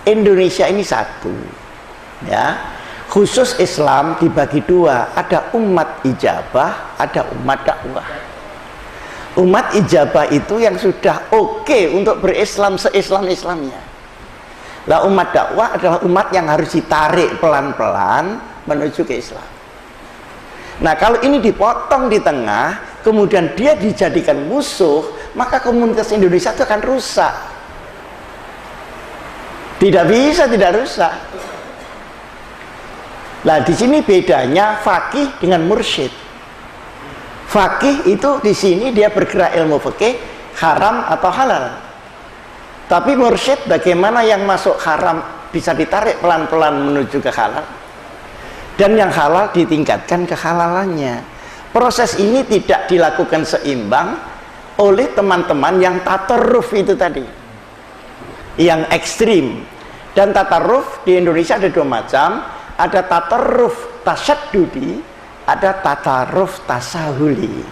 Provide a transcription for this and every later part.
Indonesia ini satu, ya. Khusus Islam dibagi dua, ada umat ijabah, ada umat dakwah. Umat ijabah itu yang sudah oke untuk berislam se-Islam-Islamnya. Lah umat dakwah adalah umat yang harus ditarik pelan-pelan menuju ke Islam. Nah kalau ini dipotong di tengah, kemudian dia dijadikan musuh, maka komunitas Indonesia itu akan rusak. Tidak bisa tidak rusak. Nah di sini bedanya faqih dengan mursyid. Faqih itu di sini dia bergerak ilmu fikih haram atau halal. Tapi mursyid bagaimana yang masuk haram bisa ditarik pelan-pelan menuju ke halal, dan yang halal ditingkatkan kehalalannya. Proses ini tidak dilakukan seimbang oleh teman-teman yang tatarruf itu tadi, yang ekstrim. Dan tatarruf di Indonesia ada dua macam. Ada tatarruf tasyaddudi, ada tatarruf tasahuli.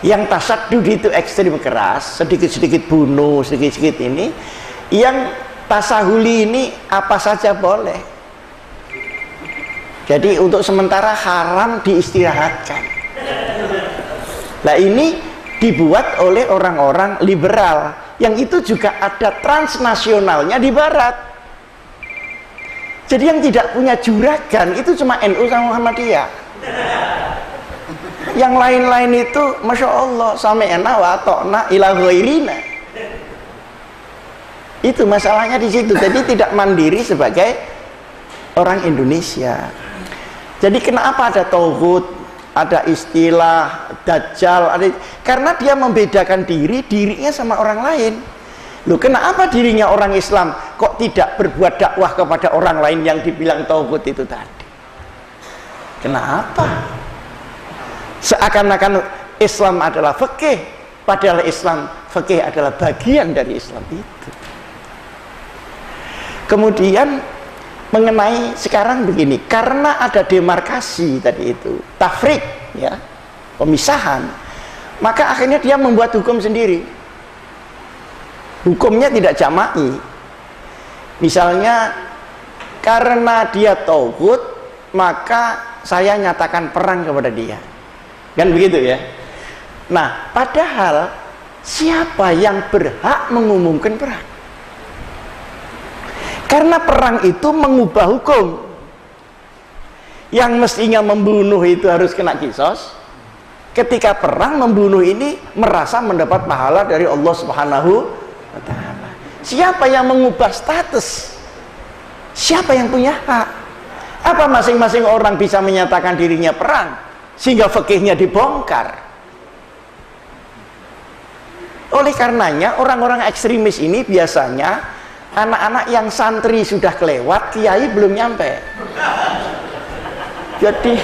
Yang tasaddudi itu ekstrim keras, sedikit-sedikit bunuh, sedikit-sedikit ini. Yang tasahuli ini apa saja boleh. Jadi untuk sementara haram diistirahatkan. Nah ini dibuat oleh orang-orang liberal, yang itu juga ada transnasionalnya di barat. Jadi yang tidak punya juragan itu cuma NU sama Muhammadiyah. Yang lain-lain itu Masya Allah sami'na wa ata'na ila ghairina. Itu masalahnya di situ. Jadi tidak mandiri sebagai orang Indonesia. Jadi kenapa ada tauhid, ada istilah dajjal, karena dia membedakan dirinya sama orang lain. Loh, kenapa dirinya orang Islam kok tidak berbuat dakwah kepada orang lain yang dibilang tauhid itu tadi? Kenapa? Seakan-akan Islam adalah fikih, padahal fikih adalah bagian dari Islam itu. Kemudian mengenai sekarang begini, karena ada demarkasi tadi itu, tafrik, ya, pemisahan, maka akhirnya dia membuat hukum sendiri. Hukumnya tidak jama'i. Misalnya karena dia tauhid, maka saya nyatakan perang kepada dia, kan begitu ya. Nah padahal siapa yang berhak mengumumkan perang? Karena perang itu mengubah hukum. Yang mestinya membunuh itu harus kena kisos, ketika perang membunuh ini merasa mendapat pahala dari Allah Subhanahu wa ta'ala. Siapa yang mengubah status? Siapa yang punya hak? Apa masing-masing orang bisa menyatakan dirinya perang sehingga fikihnya dibongkar? Oleh karenanya orang-orang ekstremis ini biasanya anak-anak yang santri sudah kelewat, kiai belum nyampe. Jadi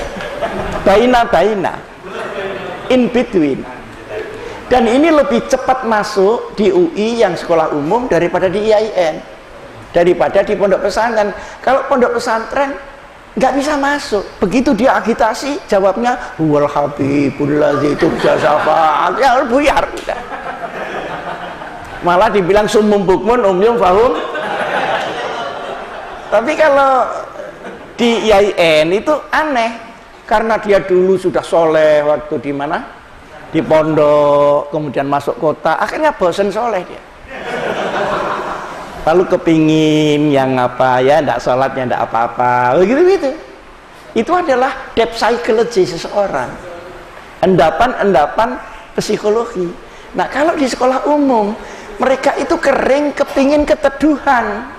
baina in between. Dan ini lebih cepat masuk di UI yang sekolah umum daripada di IAIN, daripada di pondok pesantren. Kalau pondok pesantren nggak bisa masuk. Begitu dia agitasi, jawabnya wal habibul ladzi turja syafaat, ya buyar. Malah dibilang sumum bukmun umyum fahum. Tapi kalau di IAIN itu aneh, karena dia dulu sudah soleh waktu di mana? Di pondok, kemudian masuk kota, akhirnya bosen soleh dia. Lalu kepingin yang apa ya, ndak sholatnya ndak apa-apa, gitu-gitu. Itu adalah depth psychology seseorang, endapan psikologi. Nah kalau di sekolah umum mereka itu kering, kepingin keteduhan.